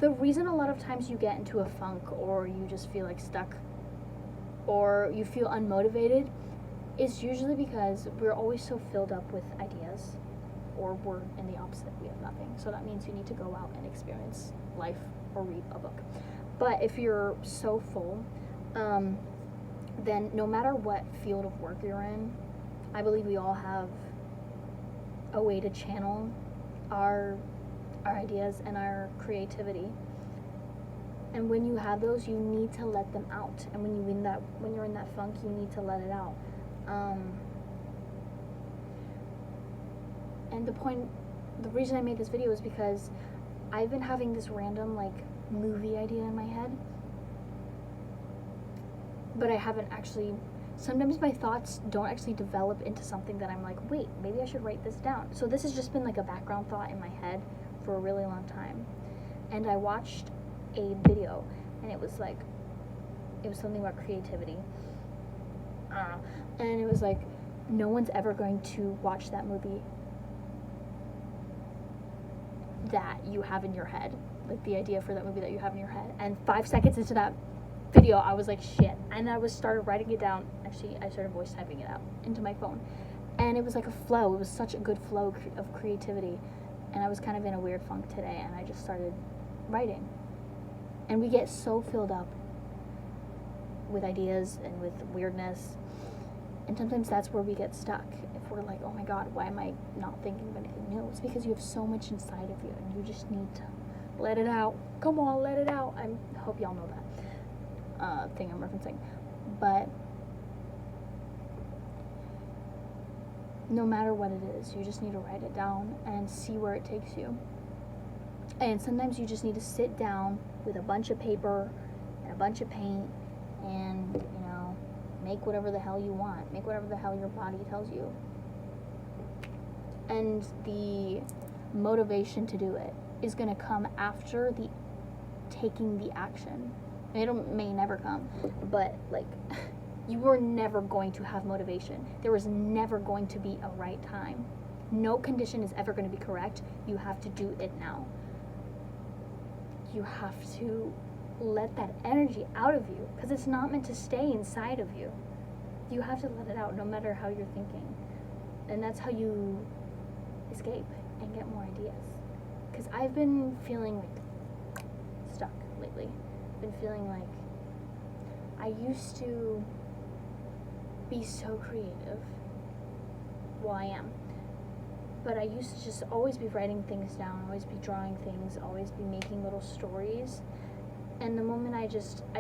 the reason a lot of times you get into a funk or you just feel like stuck or you feel unmotivated is usually because we're always so filled up with ideas, or we're in the opposite, we have nothing. So that means you need to go out and experience life or read a book. But if you're so full, then no matter what field of work you're in, I believe we all have a way to channel our ideas and our creativity. And when you have those, you need to let them out. And when you're in that funk, you need to let it out. And the reason I made this video is because I've been having this random like movie idea in my head, but I haven't actually. Sometimes my thoughts don't actually develop into something that I'm like, wait, maybe I should write this down. So this has just been like a background thought in my head for a really long time. And I watched a video, and it was something about creativity. And it was like, no one's ever going to watch that movie that you have in your head, like the idea for that movie that you have in your head. And 5 seconds into that video, I was like, shit. And I started writing it down. Actually, I started voice typing it out into my phone. And it was like a flow. It was such a good flow of creativity. And I was kind of in a weird funk today, and I just started writing. And we get so filled up with ideas and with weirdness. And sometimes that's where we get stuck. If we're like, oh my God, why am I not thinking of anything new? It's because you have so much inside of you, and you just need to let it out. Come on, let it out. I hope y'all know that thing I'm referencing. But no matter what it is, you just need to write it down and see where it takes you. And sometimes you just need to sit down with a bunch of paper and a bunch of paint and, make whatever the hell you want. Make whatever the hell your body tells you. And the motivation to do it is going to come after the taking the action. It may never come, but like, you were never going to have motivation. There was never going to be a right time. No condition is ever going to be correct. You have to do it now. You have to let that energy out of you, because it's not meant to stay inside of you. You have to let it out, no matter how you're thinking. And that's how you escape and get more ideas. Because I've been feeling like stuck lately. I've been feeling like I used to be so creative. Well, I am. But I used to just always be writing things down, always be drawing things, always be making little stories. And the moment I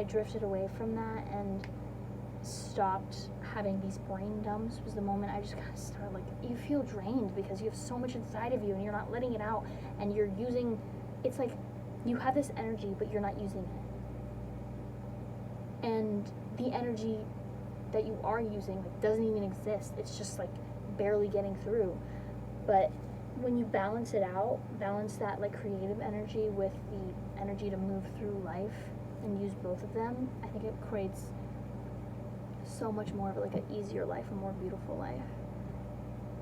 drifted away from that and stopped having these brain dumps was the moment I just kind of started, like, you feel drained because you have so much inside of you and you're not letting it out, and you're using, it's like you have this energy but you're not using it. And the energy that you are using, like, doesn't even exist. It's just like barely getting through. But when you balance it out, balance that like creative energy with the energy to move through life and use both of them, I think it creates so much more of like an easier life, a more beautiful life.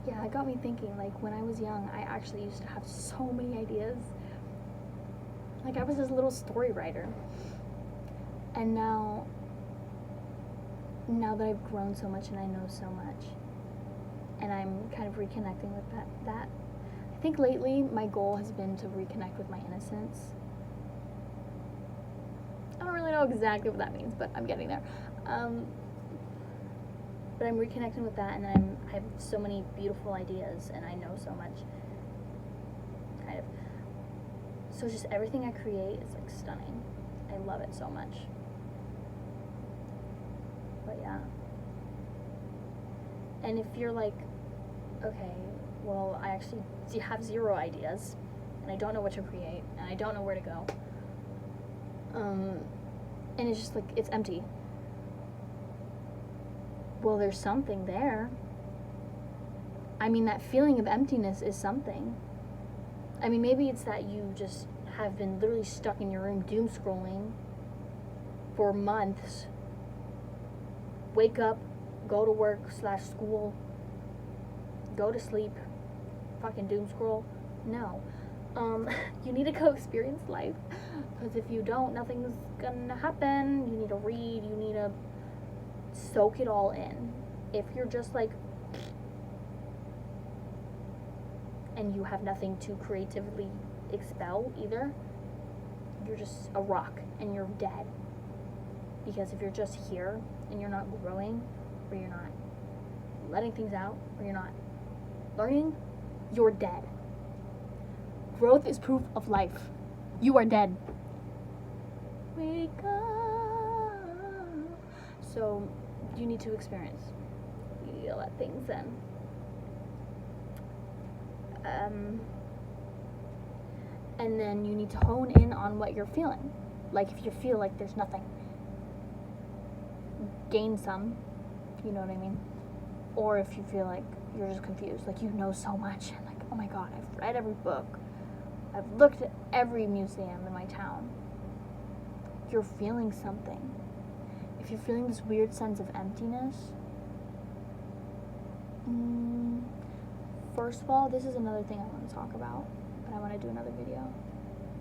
Yeah, it got me thinking, like, when I was young, I actually used to have so many ideas. Like, I was this little story writer. And now that I've grown so much and I know so much, and I'm kind of reconnecting with that, I think lately my goal has been to reconnect with my innocence. I don't really know exactly what that means, but I'm getting there. But I'm reconnecting with that, and I have so many beautiful ideas, and I know so much. Kind of. So just everything I create is like stunning. I love it so much. But yeah. And if you're like, okay, well, I actually have 0 ideas, and I don't know what to create, and I don't know where to go, and it's just like, it's empty. Well, there's something there. I mean, that feeling of emptiness is something. I mean, maybe it's that you just have been literally stuck in your room doom scrolling for months. Wake up, go to work / school, go to sleep, fucking doom scroll. No. You need to go experience life, because if you don't, nothing's gonna happen. You need to read, you need to soak it all in. If you're just like, and you have nothing to creatively expel either, you're just a rock and you're dead. Because if you're just here and you're not growing, or you're not letting things out, or you're not learning, you're dead. Growth is proof of life. You are dead. Wake up. So you need to experience. You need to let things in. And then you need to hone in on what you're feeling. Like if you feel like there's nothing, gain some, you know what I mean? Or if you feel like you're just confused, like you know so much, and like, oh my god, I've read every book, I've looked at every museum in my town. You're feeling something. If you're feeling this weird sense of emptiness, first of all, this is another thing I want to talk about, but I want to do another video.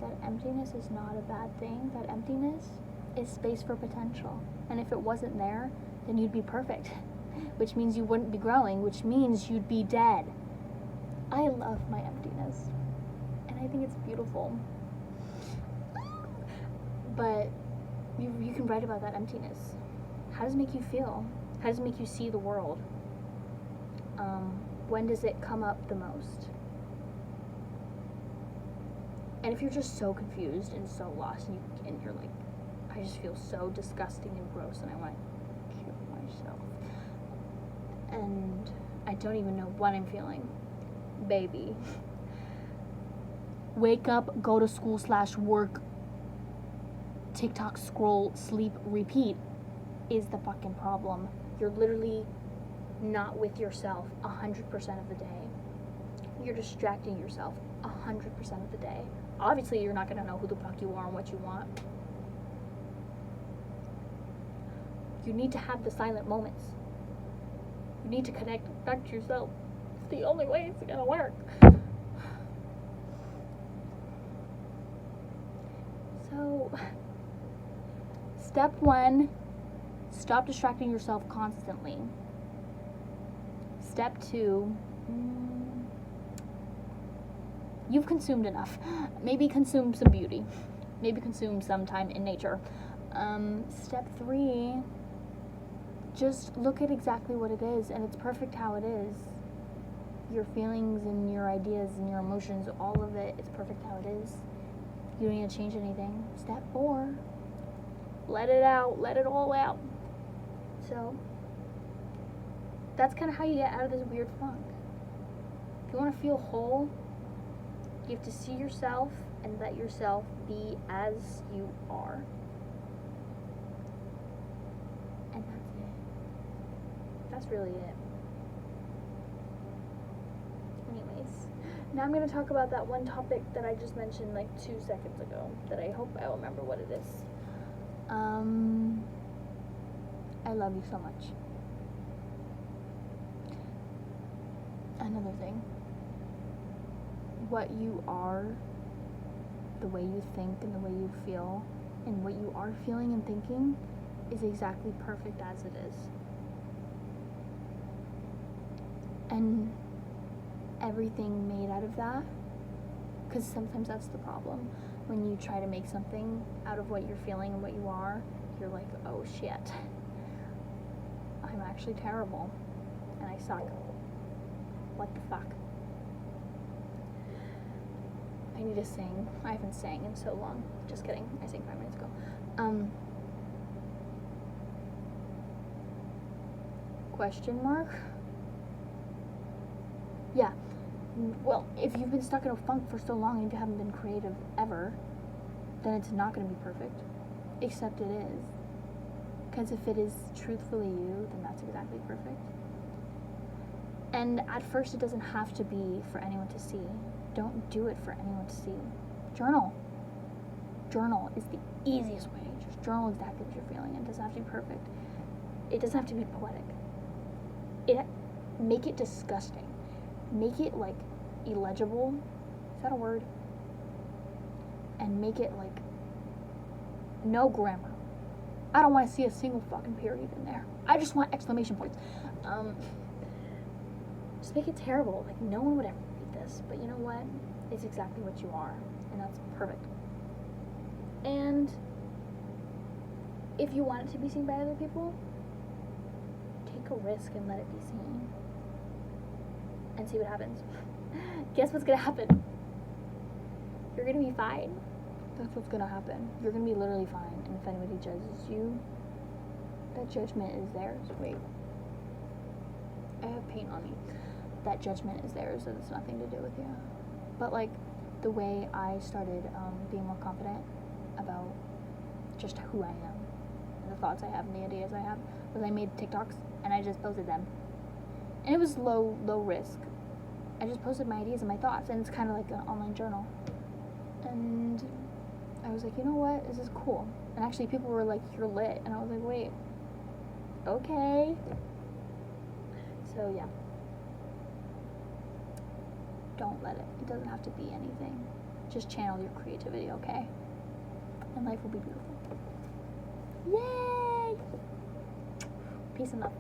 That emptiness is not a bad thing. That emptiness is space for potential. And if it wasn't there, then you'd be perfect, which means you wouldn't be growing, which means you'd be dead. I love my emptiness, and I think it's beautiful. But you can write about that emptiness. How does it make you feel? How does it make you see the world? When does it come up the most? And if you're just so confused and so lost, and you're like, I just feel so disgusting and gross, and I want to kill myself, and I don't even know what I'm feeling, baby, wake up, go to school / work, TikTok, scroll, sleep, repeat is the fucking problem. You're literally not with yourself 100% of the day. You're distracting yourself 100% of the day. Obviously, you're not going to know who the fuck you are and what you want. You need to have the silent moments. You need to connect back to yourself. It's the only way it's going to work. So, step 1, stop distracting yourself constantly. Step 2, you've consumed enough. Maybe consume some beauty. Maybe consume some time in nature. Step 3, just look at exactly what it is, and it's perfect how it is. Your feelings and your ideas and your emotions, all of it is perfect how it is. You don't need to change anything. Step 4, let it out. Let it all out. So, that's kind of how you get out of this weird funk. If you want to feel whole, you have to see yourself and let yourself be as you are. And that's it. That's really it. Anyways, now I'm going to talk about that one topic that I just mentioned like 2 seconds ago, that I hope I'll remember what it is. I love you so much. Another thing. What you are, the way you think and the way you feel, and what you are feeling and thinking is exactly perfect as it is. And everything made out of that, because sometimes that's the problem. When you try to make something out of what you're feeling and what you are, you're like, oh shit, I'm actually terrible, and I suck. What the fuck? I need to sing. I haven't sang in so long. Just kidding. I sang 5 minutes ago. Question mark? Yeah. Well, if you've been stuck in a funk for so long and you haven't been creative ever, then it's not going to be perfect. Except it is. Because if it is truthfully you, then that's exactly perfect. And at first, it doesn't have to be for anyone to see. Don't do it for anyone to see. Journal. Journal is the easiest way. Just journal exactly what you're feeling. It doesn't have to be perfect. It doesn't have to be poetic. Make it disgusting. Make it like illegible. Is that a word? and make it like no grammar. I don't want to see a single fucking period in there. I just want exclamation points. Just make it terrible. Like, no one would ever read this. But you know what? It's exactly what you are. And that's perfect. And if you want it to be seen by other people, take a risk and let it be seen. And see what happens. Guess what's gonna happen? You're gonna be fine. That's what's gonna happen. You're gonna be literally fine. And if anybody judges you, that judgment is theirs. Wait. I have paint on me. That judgment is theirs, and it's nothing to do with you. But like, the way I started being more confident about just who I am, and the thoughts I have, and the ideas I have, was I made TikToks, and I just posted them. And it was low risk. I just posted my ideas and my thoughts, and it's kind of like an online journal. And I was like, you know what, this is cool. And actually people were like, you're lit. And I was like, wait, okay. So yeah. Don't let it. It doesn't have to be anything. Just channel your creativity, okay? And life will be beautiful. Yay! Peace and love.